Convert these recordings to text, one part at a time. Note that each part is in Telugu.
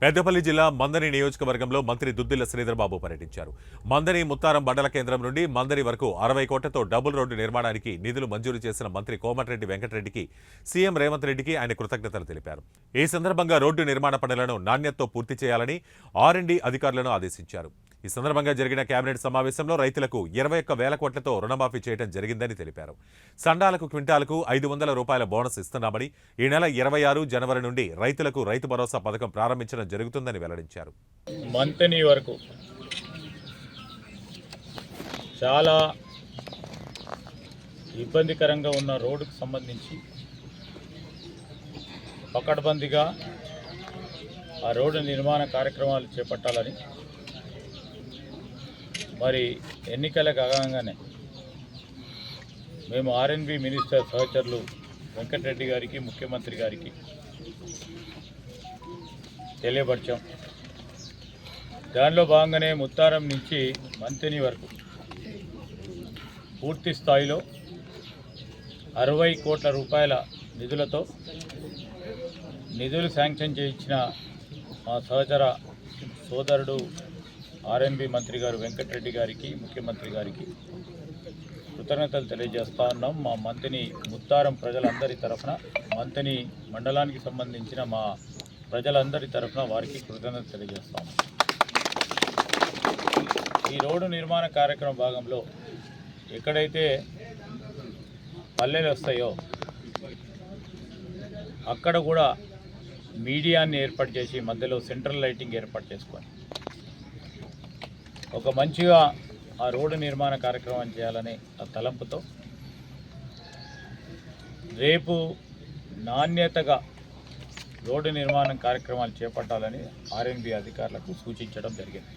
పెద్దపల్లి జిల్లా మందని నియోజకవర్గంలో మంత్రి దుద్దిళ్ల శ్రీధర్బాబు పర్యటించారు. మందని ముత్తారం మండల కేంద్రం నుండి మందని వరకు 60 కోట్లతో డబుల్ రోడ్డు నిర్మాణానికి నిధులు మంజూరు చేసిన మంత్రి కోమటిరెడ్డి వెంకటరెడ్డికి సీఎం రేవంత్ రెడ్డికి ఆయన కృతజ్ఞతలు తెలిపారు. ఈ సందర్భంగా రోడ్డు నిర్మాణ పనులను నాణ్యతతో పూర్తి చేయాలని R&D అధికారులను ఆదేశించారు. ఈ సందర్భంగా జరిగిన కేబినెట్ సమావేశంలో రైతులకు 21,000 కోట్లతో రుణమాఫీ చేయడం జరిగిందని తెలిపారు. సండాలకు క్వింటాలకు 500 రూపాయల బోనస్ ఇస్తున్నామని, ఈ నెల 26 జనవరి నుండి రైతులకు రైతు భరోసా పథకం ప్రారంభించడం జరుగుతుందని వెల్లడించారు. మంతని వరకు చాలా ఇబ్బందికరంగా ఉన్న రోడ్డుకు సంబంధించి పకడ్బందీగా ఆ రోడ్డు నిర్మాణ కార్యక్రమాలు చేపట్టాలని, మరి ఎన్నికలకు అగంగానే మేము R&B మినిస్టర్ సహచరులు వెంకటరెడ్డి గారికి, ముఖ్యమంత్రి గారికి తెలియపరిచాం. దానిలో భాగంగానే ముత్తారం నుంచి మంతని వరకు పూర్తి స్థాయిలో 60 కోట్ల రూపాయల నిధులతో నిధులు శాంక్షన్ చేయించిన మా సహచర సోదరుడు R&B మంత్రి గారు వెంకటరెడ్డి గారికి, ముఖ్యమంత్రి గారికి కృతజ్ఞతలు తెలియజేస్తా ఉన్నాం. మా మంతని ముత్తారం ప్రజలందరి తరఫున, మంతని మండలానికి సంబంధించిన మా ప్రజలందరి తరఫున వారికి కృతజ్ఞతలు తెలియజేస్తాం. ఈ రోడ్డు నిర్మాణ కార్యక్రమం భాగంలో ఎక్కడైతే పల్లెలు వస్తాయో అక్కడ కూడా మీడియాన్ని ఏర్పాటు చేసి మధ్యలో సెంట్రల్ లైటింగ్ ఏర్పాటు చేసుకొని ఒక మంచిగా ఆ రోడ్డు నిర్మాణ కార్యక్రమం చేయాలనే ఆ తలంపుతో రేపు నాణ్యతగా రోడ్డు నిర్మాణం కార్యక్రమాలు చేపట్టాలని R&B అధికారులకు సూచించడం జరిగింది.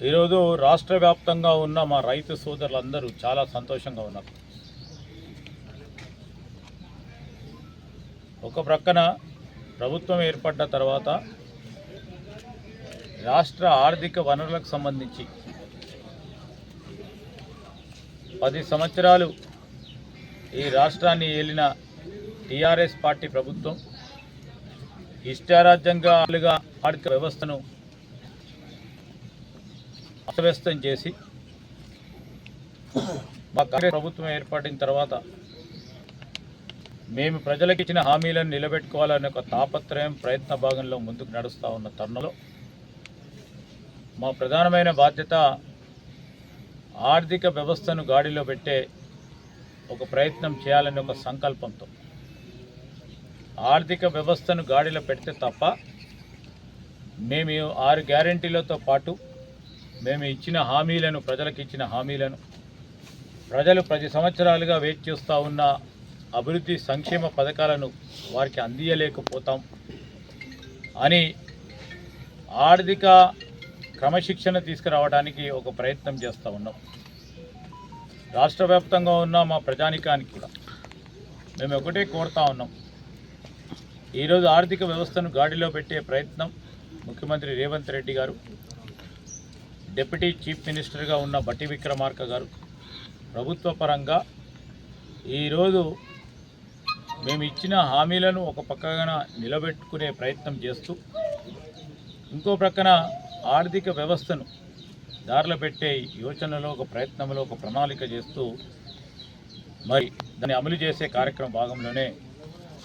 ఈరోజు రాష్ట్ర వ్యాప్తంగా ఉన్న మా రైతు సోదరులందరూ చాలా సంతోషంగా ఉన్నారు. ఒక ప్రక్కన ప్రభుత్వం ఏర్పడ్డ తర్వాత రాష్ట్ర ఆర్థిక వనరులకు సంబంధించి 10 సంవత్సరాలు ఈ రాష్ట్రాన్ని ఏలిన TRS పార్టీ ప్రభుత్వం ఇష్టారాజ్యంగా ఆర్థిక వ్యవస్థను అస్తవ్యస్తం చేసి మా కాంగ్రెస్ ప్రభుత్వం ఏర్పడిన తర్వాత మేము ప్రజలకు ఇచ్చిన హామీలను నిలబెట్టుకోవాలనే ఒక తాపత్రయం, ప్రయత్న భాగంలో ముందుకు నడుస్తూ ఉన్న తరుణంలో మా ప్రధానమైన బాధ్యత ఆర్థిక వ్యవస్థను గాడిలో పెట్టే ఒక ప్రయత్నం చేయాలనే ఒక సంకల్పంతో ఆర్థిక వ్యవస్థను గాడిలో పెడితే తప్ప మేము 6 గ్యారెంటీలతో పాటు మేము ఇచ్చిన హామీలను, ప్రజలకు ఇచ్చిన హామీలను, ప్రజలు 10 సంవత్సరాలుగా వెయిట్ చేస్తూ ఉన్న అభివృద్ధి సంక్షేమ పథకాలను వారికి అందియలేకపోతాం అని ఆర్థిక క్రమశిక్షణ తీసుకురావడానికి ఒక ప్రయత్నం చేస్తూ ఉన్నాం. రాష్ట్ర వ్యాప్తంగా ఉన్న మా ప్రజానికానికి కూడా మేము ఒకటే కోరుతా ఉన్నాం. ఈరోజు ఆర్థిక వ్యవస్థను గాడిలో పెట్టే ప్రయత్నం ముఖ్యమంత్రి రేవంత్ రెడ్డి గారు, డిప్యూటీ చీఫ్ మినిస్టర్గా ఉన్న బట్టి విక్రమార్క గారు ప్రభుత్వ పరంగా ఈరోజు మేము ఇచ్చిన హామీలను ఒక పక్కన నిలబెట్టుకునే ప్రయత్నం చేస్తూ, ఇంకో ప్రక్కన ఆర్థిక వ్యవస్థను దారిలో పెట్టే యోచనలో, ఒక ప్రయత్నంలో, ఒక ప్రణాళిక చేస్తూ మరి దాన్ని అమలు చేసే కార్యక్రమం భాగంలోనే